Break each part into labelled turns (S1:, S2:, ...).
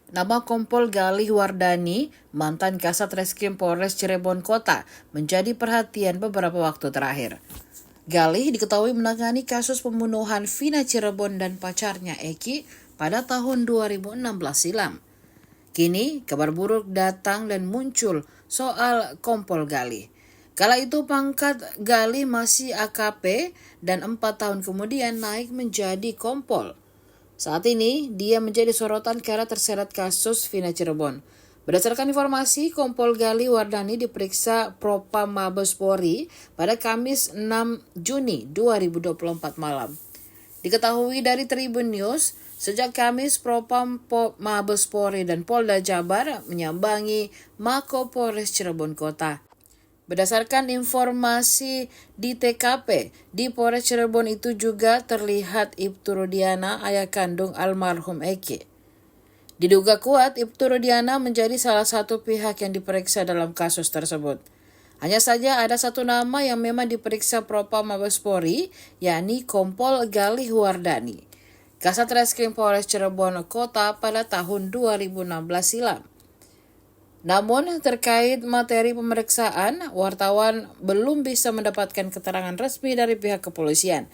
S1: Nama Kompol Galih Wardani, mantan Kasat Reskrim Polres Cirebon Kota, menjadi perhatian beberapa waktu terakhir. Galih diketahui menangani kasus pembunuhan Vina Cirebon dan pacarnya Eki pada tahun 2016 silam. Kini, kabar buruk datang dan muncul soal Kompol Galih. Kala itu pangkat Galih masih AKP dan 4 tahun kemudian naik menjadi Kompol. Saat ini, dia menjadi sorotan karena terseret kasus Vina Cirebon. Berdasarkan informasi, Kompol Galih Wardani diperiksa Propam Mabes Polri pada Kamis 6 Juni 2024 malam. Diketahui dari Tribun News, sejak Kamis Propam Mabes Polri dan Polda Jabar menyambangi Mako Polres Cirebon Kota. Berdasarkan informasi di TKP, di Polres Cirebon itu juga terlihat Ibtu Rudiana, ayah kandung almarhum Eki. Diduga kuat, Ibtu Rudiana menjadi salah satu pihak yang diperiksa dalam kasus tersebut. Hanya saja ada satu nama yang memang diperiksa Propam Mabes Polri, yakni Kompol Galih Wardani, Kasat Reskrim Polres Cirebon Kota pada tahun 2016 silam. Namun, terkait materi pemeriksaan, wartawan belum bisa mendapatkan keterangan resmi dari pihak kepolisian.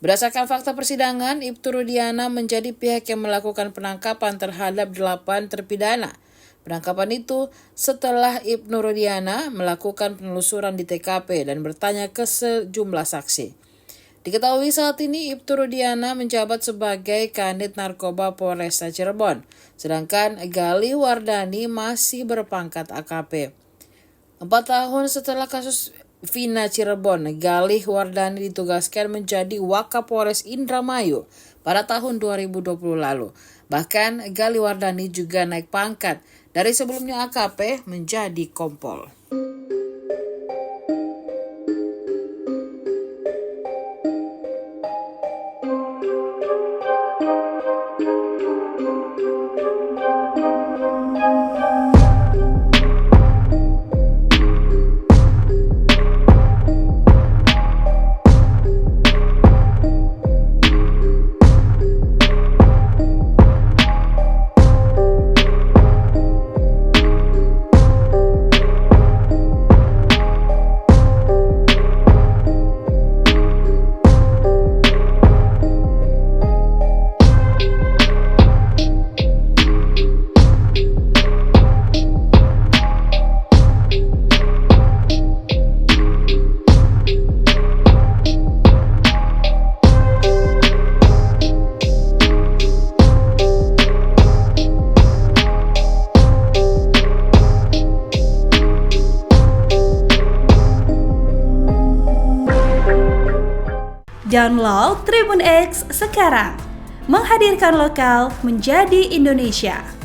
S1: Berdasarkan fakta persidangan, Ibtu Rudiana menjadi pihak yang melakukan penangkapan terhadap 8 terpidana. Penangkapan itu setelah Ibtu Rudiana melakukan penelusuran di TKP dan bertanya ke sejumlah saksi. Diketahui saat ini Ibtu Rudiana menjabat sebagai Kanit Narkoba Polresta Cirebon, sedangkan Galih Wardani masih berpangkat AKP. 4 tahun setelah kasus Vina Cirebon, Galih Wardani ditugaskan menjadi Wakapolres Indramayu pada tahun 2020 lalu. Bahkan Galih Wardani juga naik pangkat dari sebelumnya AKP menjadi Kompol.
S2: Download Tribun X sekarang, menghadirkan lokal menjadi Indonesia.